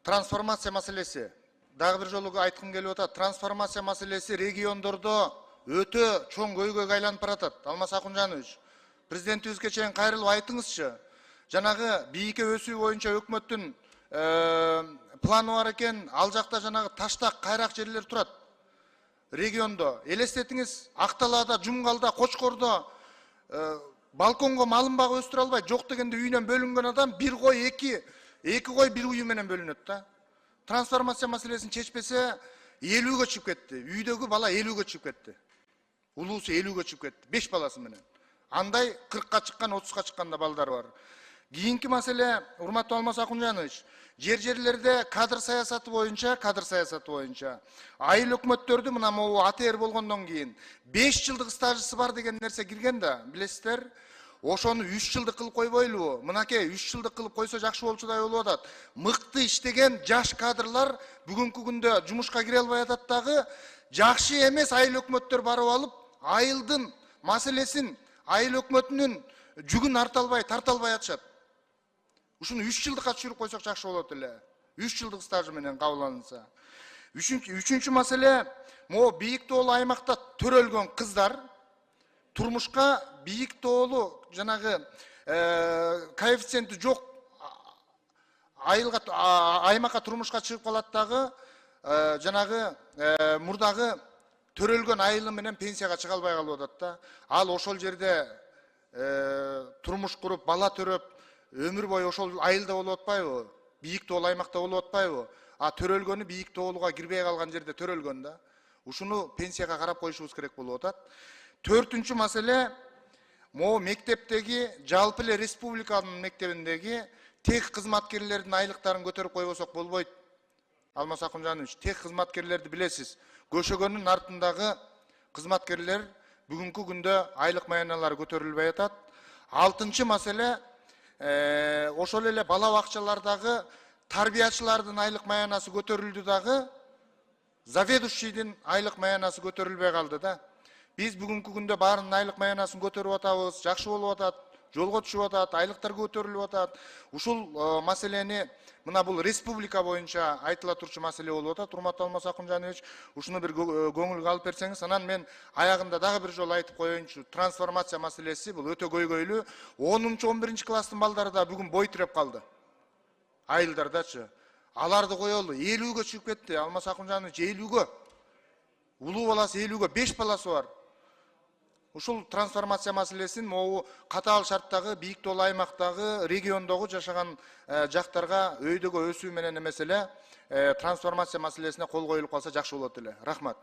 трансформация маселеси. Дагы бир жолу айткым келип атат. Трансформация маселеси региондордо өтө чоң көйгөйгө айланып баратат. Алмаз Акунжанович, президентибизге чейин кайрылып айтыңызчы. Жанагы бийикке өсүү боюнча өкмөттүн планы бар экен. Ал жакта жанагы таштак, кайрак жерлер турат. Региондо элестетиңиз, Акталаада, Жумгалда, Кочкордо балконго малын багып өстүрө албай, жок дегенде үйүнөн бөлүнгөн адам бир кой, эки кой бир үй менен бөлүнөт да. Трансформация маселесин чечпесе 50-гө чыгып кетти. Үйдөгү бала 50-гө чыгып кетти. Улуусу 50-гө чыгып кетти. 5 баласы менен. Андай 40-ка чыккан, 30-ка чыккан да балдар бар. Кийинки маселе, урматтуу Алмаз Акунжанович, жерлерде кадр саясаты боюнча, айыл өкмөттөрдү мына могу АТР болгондон кийин 5 жылдык стажысы бар деген нерсе кирген да, билесиздер. Ошону 3 жылдык кылып койбойлубу? Мынакей 3 жылдык кылып койсо жакшы болчудай болуп атат. Мыкты иштеген жаш кадрлар бүгүнкү күндө жумушка кире албай атат дагы, жакшы эмес айыл өкмөттөр барып алып, айылдын маселесин, айыл өкмөтүнүн жүгүн тарта албай атышат. Ушуну 3 жылдыкка түшүрүп койсок жакшы болот эле. 3 жылдык стажы менен кабыл алынса. Үчүнчү маселе, могу бийик тоолуу аймакта төрөлгөн кыздар турмушка бийик тоолуу жанагы коэффициенти жок аймакка турмушка чыгып калат дагы, жанагы мурдагы төрөлгөн айылы менен пенсияга чыга албай калып атат да. Ал ошол жерде турмуш куруп, бала төрөп, өмүр бою ошол айылда болуп атпайбы? Бийик тоолуу аймакта болуп атпайбы? А төрөлгөнү бийик тоолууга кирбей калган жерде төрөлгөн да. Ушуну пенсияга карап коюшубуз керек болуп атат. Төртүнчү маселе, могу мектептеги, жалпы эле республиканын мектебиндеги тех кызматкерлердин айлыктарын көтөрүп койбосок болбойт. Алмаз Акунжанович, тех кызматкерлерди билесиз. Көшөгөнүн артындагы кызматкерлер бүгүнкү күндө айлык маяналары көтөрүлбөй атат. Алтынчы маселе, ошол эле бала бакчалардагы тарбиячылардын айлык маянасы көтөрүлдү дагы, заведующийдин айлык маянасы көтөрүлбөй калды да. Биз бүгүнкү күндө баарынын айлык маянасын көтөрүп атабыз, жакшы болуп атат, жолго түшүп атат, айлыктар көтөрүлүп атат. Ушул маселени мына бул республика боюнча айтыла турчу маселе болуп атат. Урматтуу Алмаз Акунжанович, ушуну бир көңүлгө алып берсеңиз, анан мен аягында дагы бир жолу айтып коеюнчу. Трансформация маселеси бул өтө көйгөйлүү. 10-11 класстын балдары да бүгүн бой тиреп калды. Айылдардачы. Аларды коелу, 50-гө чыгып кетти. Алмаз Акунжанович 50-гө. Улуу баласы 50-гө, 5 баласы бар. Ушул трансформация маселесин могу катаал шарттагы бийик тоолуу аймактагы региондогу жашаган жактарга өйдөгө өсүү менен эмес эле трансформация маселесине кол коюлуп калса жакшы болот эле. Рахмат.